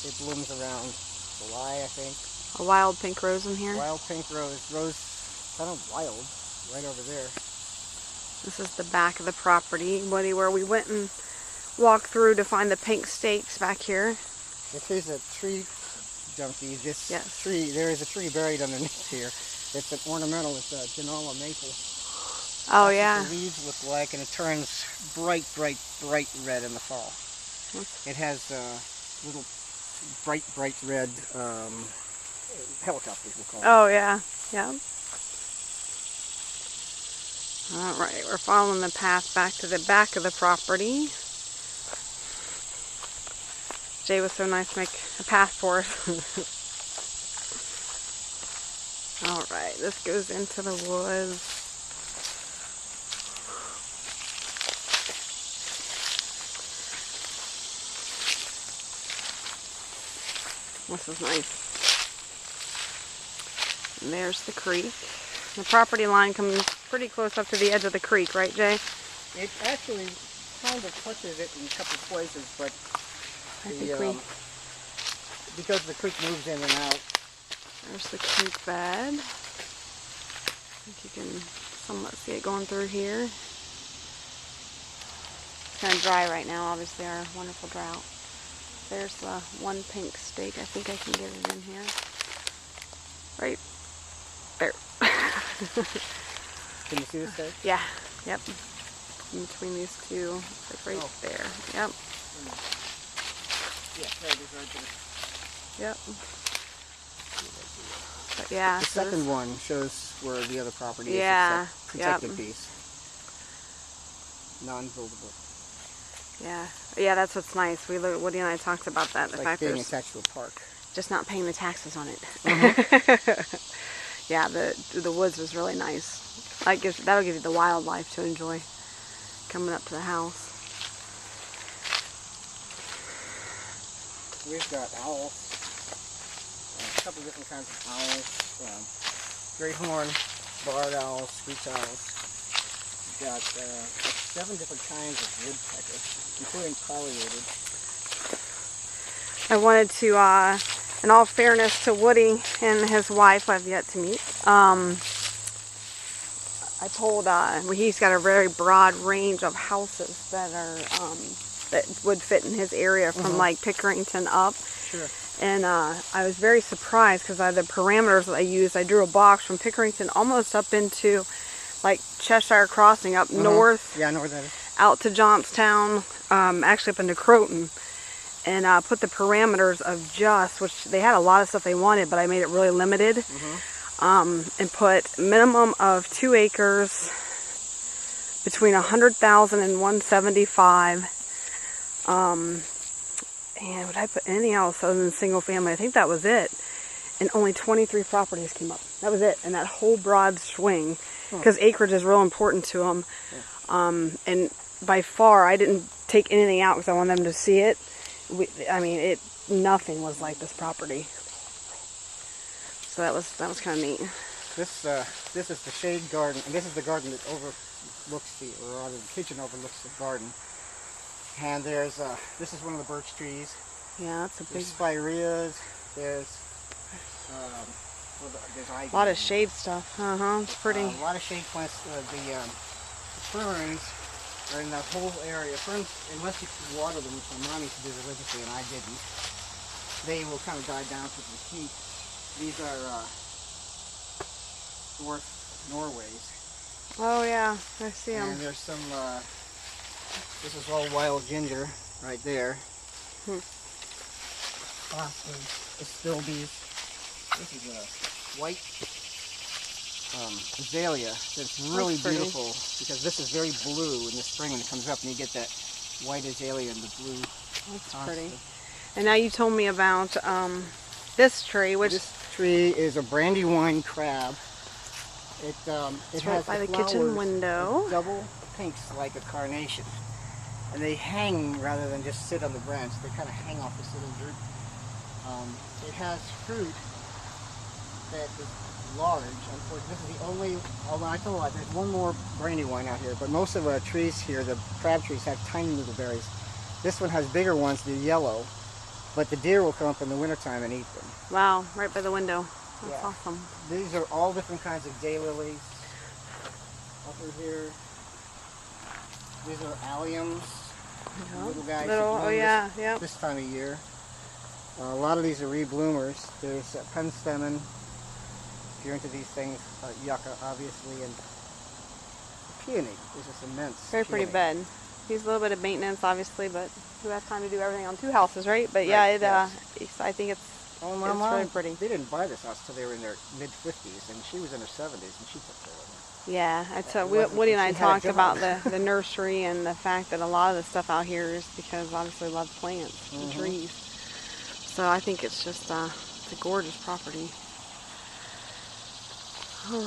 It blooms around July, I think. A wild pink rose in here. Wild pink rose. Rose, kind of wild, right over there. This is the back of the property, Woody, where we went and walked through to find the pink stakes back here. If there's a tree junkie, this Yes. tree, there is a tree buried underneath here. It's an ornamental, it's a Genoa maple. Oh, That's yeah. what the leaves look like, and it turns bright, bright, bright red in the fall. It has little bright, bright red helicopters, we'll call them. Oh, yeah. Yeah. All right, we're following the path back to the back of the property. Jay was so nice to make a path for us. All right, this goes into the woods. This is nice. And there's the creek. The property line comes pretty close up to the edge of the creek, right, Jay? It actually kind of touches it in a couple of places, but because the creek moves in and out. There's the creek bed. I think you can somewhat see it going through here. It's kind of dry right now, obviously, our wonderful drought. There's the one pink stake. I think I can get it in here. Right there. Can you see the stake? Yeah. Yep. In between these two. Like right there. Yep. Yeah, there it is right there. Yep. But yeah. The second one shows where the other property is. Yeah. It's a protected piece. Non-buildable. Yeah. Yeah, that's what's nice. Woody and I talked about that. It's like being attached to a park. Just not paying the taxes on it. Mm-hmm. Yeah, the woods was really nice. That'll give you the wildlife to enjoy coming up to the house. We've got owls, a couple of different kinds of owls, great horn, barred owls, screech owls. We've got like 7 different kinds of woodpeckers, including pileated. I wanted to, in all fairness to Woody and his wife, I've yet to meet, I told, he's got a very broad range of houses that are, that would fit in his area from like Pickerington up. Sure. And I was very surprised because the parameters that I used, I drew a box from Pickerington almost up into like Cheshire Crossing up north. Yeah, north of it. Out to Johnstown, actually up into Croton. And put the parameters of which they had a lot of stuff they wanted, but I made it really limited. And put minimum of 2 acres, between 100,000 and 175. And would I put anything else other than single family? I think that was it. And only 23 properties came up. That was it. And that whole broad swing, because acreage is real important to them. And by far, I didn't take anything out because I wanted them to see it. Nothing was like this property. So that was kind of neat. This is the shade garden, and this is the garden that overlooks or rather the kitchen overlooks the garden. And there's this is one of the birch trees. Yeah, that's a big. There's spireas. There's ivy. A lot of shade stuff. It's pretty. A lot of shade plants. The ferns are in that whole area. Ferns, unless you water them, which my mom used to do religiously, and I didn't, they will kind of die down because of the heat. These are dwarf Norways. Oh yeah, I see them. And there's some, this is all wild ginger right there. Astilbes. This is a white azalea that's really beautiful because this is very blue in the spring when it comes up and you get that white azalea and the blue. That's pretty. And now you told me about this tree, which... This tree is a brandywine crab. It has by the kitchen window. Double pinks like a carnation. And they hang rather than just sit on the branch. They kind of hang off this little droop. It has fruit that is large. Unfortunately, this is the only, although I tell you what, there's one more brandywine out here, but most of the trees here, the crab trees, have tiny little berries. This one has bigger ones, they're yellow, But the deer will come up in the wintertime and eat them. Wow, right by the window. That's Yeah. awesome. These are all different kinds of daylilies. Over here, these are alliums. Little guys. that Little, bloom oh yeah, yeah. This time of year. A lot of these are rebloomers. There's penstemon. If you're into these things, yucca, obviously, and peony. This is immense. Very pretty peony. bed. Needs a little bit of maintenance, obviously, but who has time to do everything on 2 houses, right? But yeah, Right, yes. I think it's My it's mom, really pretty. They didn't buy this house till they were in their mid-50s, and she was in her 70s, and she took care of it. Yeah, wasn't- Woody and I she had a talked about job. the nursery and the fact that a lot of the stuff out here is because obviously loves plants and trees. So I think it's just it's a gorgeous property.